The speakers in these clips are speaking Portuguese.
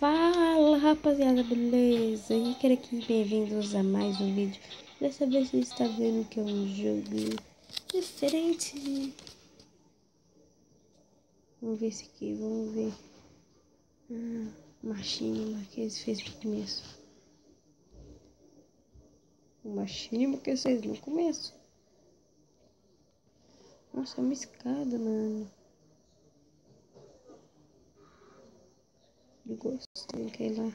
Fala rapaziada, beleza? E quero aqui bem-vindos a mais um vídeo. Dessa vez você está vendo que é um jogo diferente. Vamos ver esse aqui, vamos ver. Machinima que eles fez no começo. Machinima que eles fez no começo. Nossa, é uma escada, mano. Eu gostei, que lá.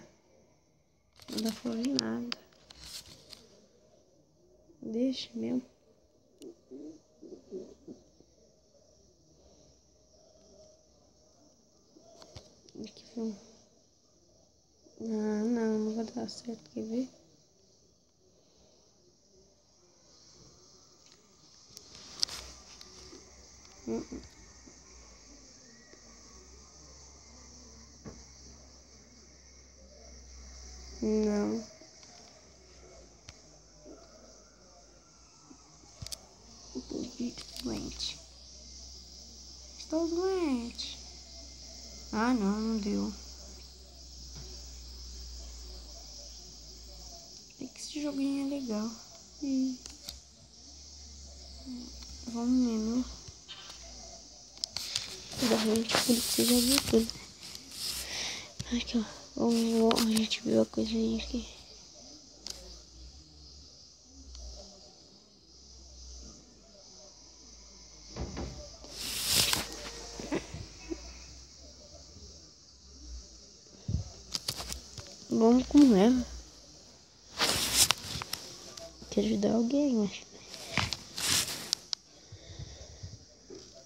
Não dá pra ver nada. Deixa mesmo. Aqui foi. Não vai dar certo, quer ver? Não. Doente. Estou doente. Ah, não deu. É que esse joguinho é legal. Vamos menu. Provavelmente por isso você já viu tudo. Aqui, ó. A gente viu a coisinha aqui. Vamos com ela. Quer ajudar alguém, mas...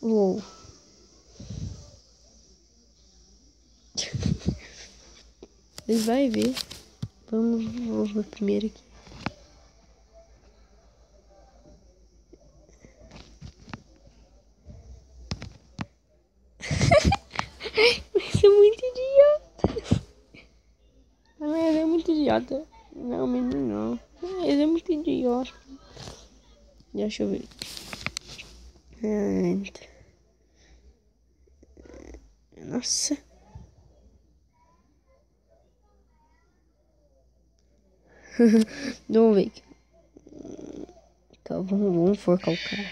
Uou. Ele vai ver. Vou ver primeiro aqui. Você é muito idiota. Ele é muito idiota. Não, menino não. Ele é muito idiota. Deixa eu ver. Nossa. Vamos ver aqui. Então, vamos forcar o cara.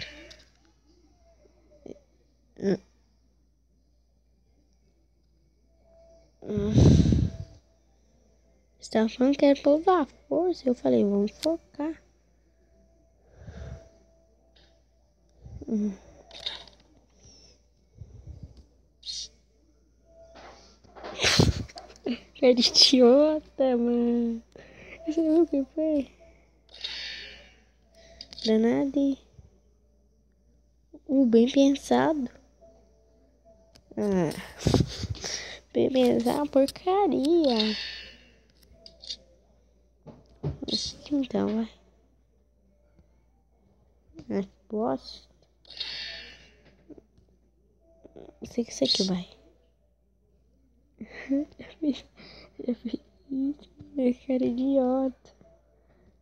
Você tava falando que era pra usar força. Eu falei, vamos focar. Cara idiota, mano. Você viu o que foi? Danado. Bem pensado. Bem pensado, porcaria. Então, vai. Bosta. Sei que isso aqui vai. Já fiz isso. Cara idiota.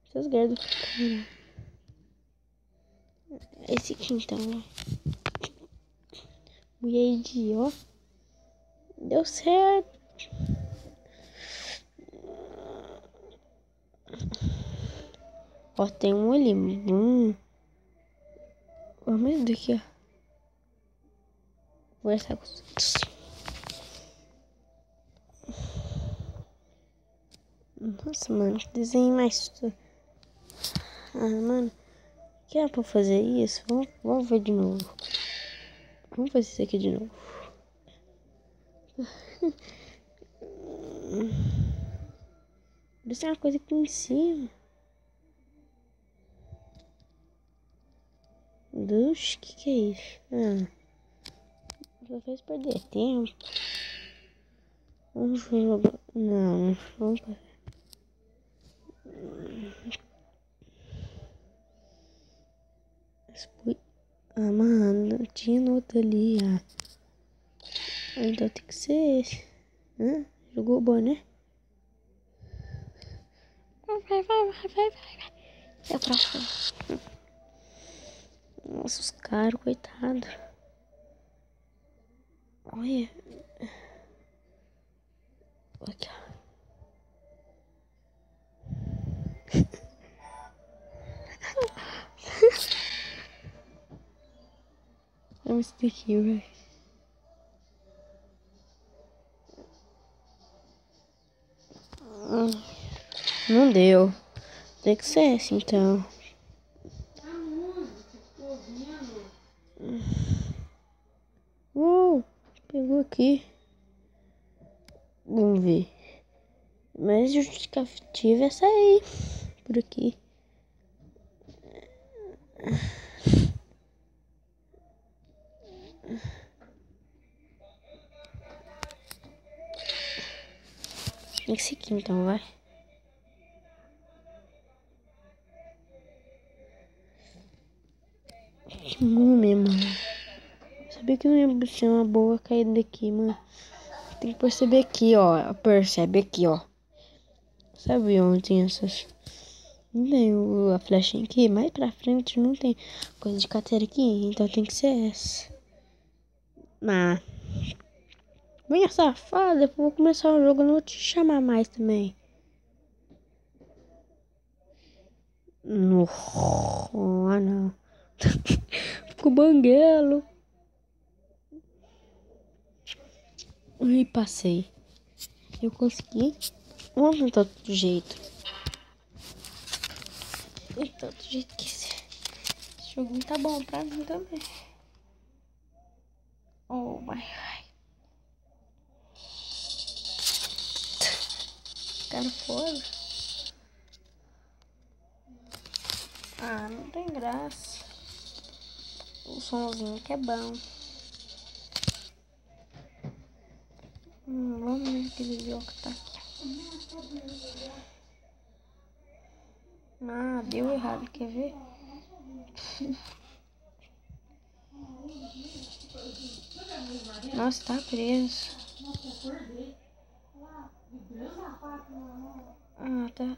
Essas garras. Esse aqui então, vai. Mulher idiota. Deu certo. Ó, tem um ali. Vamos daqui, ó. Vou essa coisa. Nossa, mano, que desenho mais... mano, que era pra fazer isso? Vamos ver de novo. Vamos fazer isso aqui de novo. Isso é uma coisa aqui em cima. Duxa, que é isso? Já fez perder tempo. Vamos jogar. Não, vamos fazer. Mano, tinha no outro ali, então tem que ser esse. Jogou bom, né? Vai. É a próxima. Nossa, os caras, coitado. Olha. Aqui, ó. Olha esse daqui, velho. Não deu. Tem que ser esse, então. Pegou aqui. Vamos ver. Mas justificativa é essa aí. Por aqui. Esse aqui então, vai. Que múmia, mano. Sabia que não ia ser uma boa caída daqui, mano. Tem que perceber aqui, ó. Percebe aqui, ó. Sabe onde tem essas... Não tem a flechinha aqui. Mais pra frente não tem coisa de carteira aqui. Então tem que ser essa. Mas... Venha, safada. Depois eu vou começar o jogo. Eu não vou te chamar mais também. No... Ah, não. Ficou banguelo. Ai, passei. Eu consegui. Vamos tentar outro jeito. Então, do jeito que esse jogo tá bom pra mim também. Oh, my God. Cara fora. Ah, não tem graça. O somzinho que é bom. Vamos ver aquele jogo que tá aqui. Ah, deu errado, quer ver? Nossa, tá preso. Ah, tá.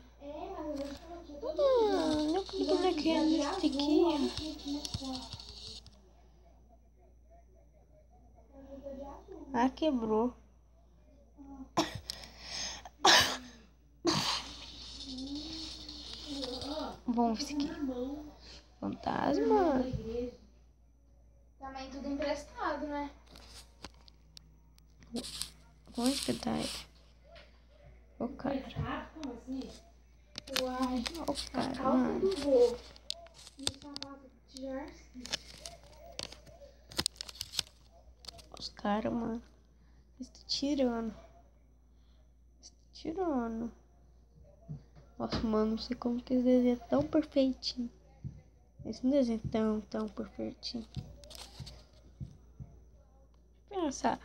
Não clique naquele aqui. Ah, quebrou. Bom, esse aqui. Fantasma. Também tudo emprestado, né? Onde que tá ele? O cara. Uai. O cara, Calça mano. do vô. E o sapato de jersey. Os caras, mano. Eles tá tirando. Eles tá tirando. Nossa, mano, não sei como que esse desenho é tão perfeitinho. Esse desenho é tão perfeitinho. Pensa.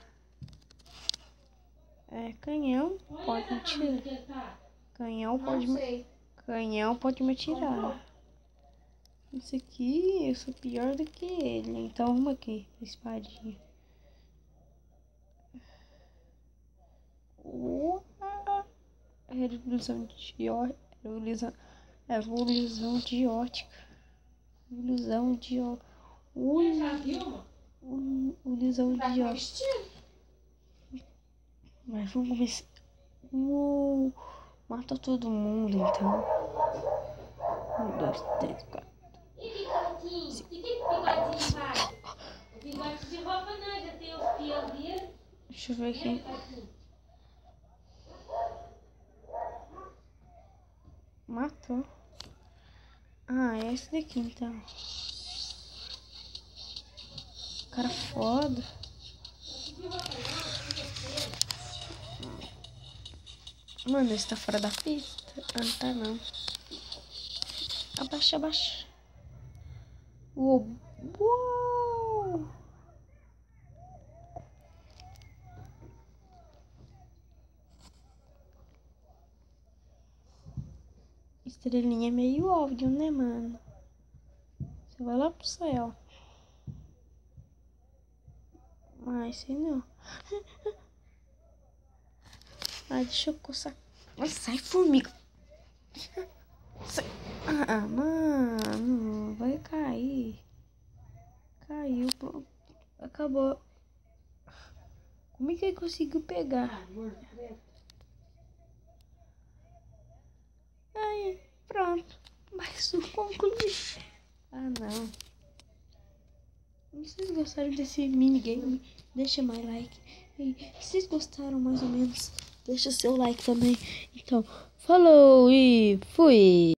É, canhão pode me tirar. Canhão pode me tirar. Esse aqui, eu sou pior do que ele. Então vamos aqui, espadinha. Ilusão de ótica. Ilusão de ótica. Ilusão de ótica. Ilusão de ótica. Mas vamos começar. Mata todo mundo então. 1, 2, 3, 4. E bigodinho? E que bigodinho vai? O bigode de roupa não, já tem os pelos dele. Deixa eu ver aqui. Matou. Ah, é esse daqui então. Cara foda. Mano, esse tá fora da pista? Ah, não tá não. Abaixa, abaixa. Uou. Uou. Estrelinha é meio óbvio, né, mano? Você vai lá pro céu. Mas sei não. Ai, deixa eu coçar. Nossa, sai, formiga. Sai. Ah, mano. Vai cair. Caiu, pronto. Acabou. Como é que ele conseguiu pegar? Aí, pronto. pronto. Mais um concluído. Ah, não. Se vocês gostaram desse minigame, deixa mais like. E se vocês gostaram mais ou menos, deixa seu like também. Então, falou e fui!